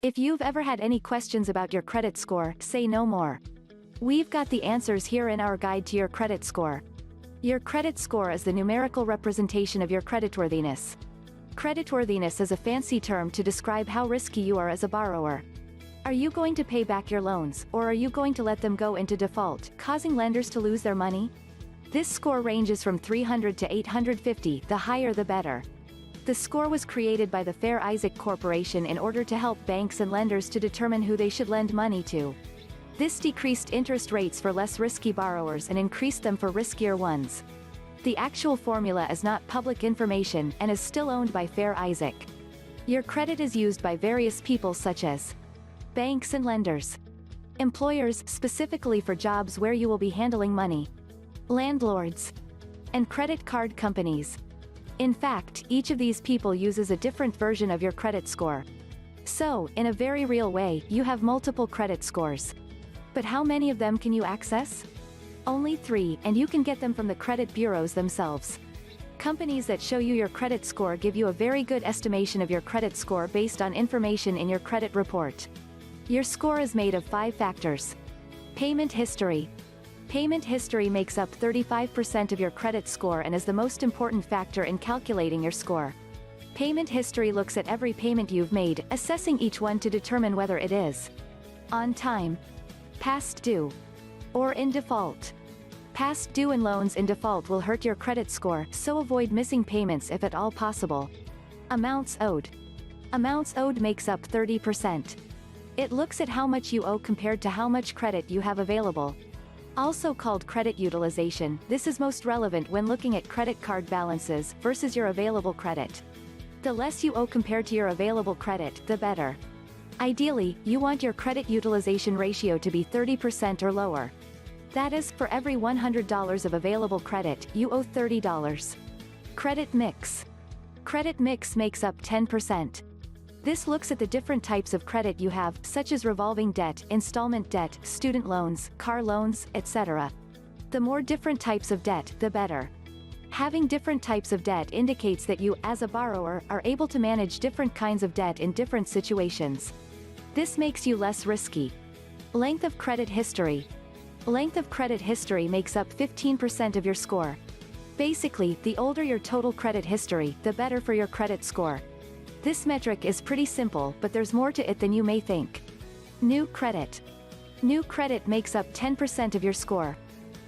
If you've ever had any questions about your credit score, say no more. We've got the answers here in our guide to your credit score. Your credit score is the numerical representation of your creditworthiness. Creditworthiness is a fancy term to describe how risky you are as a borrower. Are you going to pay back your loans, or are you going to let them go into default, causing lenders to lose their money? This score ranges from 300 to 850, the higher the better. The score was created by the Fair Isaac Corporation in order to help banks and lenders to determine who they should lend money to. This decreased interest rates for less risky borrowers and increased them for riskier ones. The actual formula is not public information and is still owned by Fair Isaac. Your credit is used by various people such as banks and lenders, employers specifically for jobs where you will be handling money, landlords, and credit card companies. In fact, each of these people uses a different version of your credit score. So, in a very real way, you have multiple credit scores. But how many of them can you access? Only 3, and you can get them from the credit bureaus themselves. Companies that show you your credit score give you a very good estimation of your credit score based on information in your credit report. Your score is made of 5 factors. Payment history. Payment history makes up 35% of your credit score and is the most important factor in calculating your score. Payment history looks at every payment you've made, assessing each one to determine whether it is on time, past due, or in default. Past due and loans in default will hurt your credit score, so avoid missing payments if at all possible. Amounts owed. Amounts owed makes up 30%. It looks at how much you owe compared to how much credit you have available. Also called credit utilization, this is most relevant when looking at credit card balances versus your available credit. The less you owe compared to your available credit, the better. Ideally, you want your credit utilization ratio to be 30% or lower. That is, for every $100 of available credit, you owe $30. Credit mix. Credit mix makes up 10%. This looks at the different types of credit you have, such as revolving debt, installment debt, student loans, car loans, etc. The more different types of debt, the better. Having different types of debt indicates that you, as a borrower, are able to manage different kinds of debt in different situations. This makes you less risky. Length of credit history. Length of credit history makes up 15% of your score. Basically, the older your total credit history, the better for your credit score. This metric is pretty simple, but there's more to it than you may think. New credit. New credit makes up 10% of your score.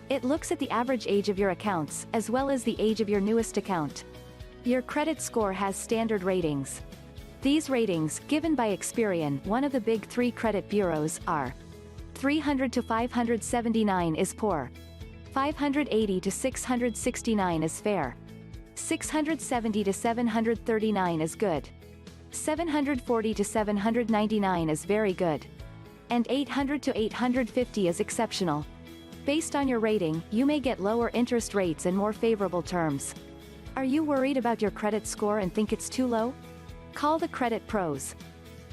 It looks at the average age of your accounts, as well as the age of your newest account. Your credit score has standard ratings. These ratings, given by Experian, one of the big 3 credit bureaus, are 300 to 579 is poor, 580 to 669 is fair, 670 to 739 is good, 740 to 799 is very good, and 800 to 850 is exceptional. Based on your rating, you may get lower interest rates and more favorable terms. Are you worried about your credit score and think it's too low? Call the CreditPros.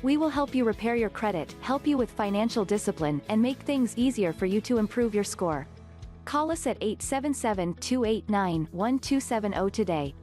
We will help you repair your credit, help you with financial discipline, and make things easier for you to improve your score. Call us at 877-289-1270 today.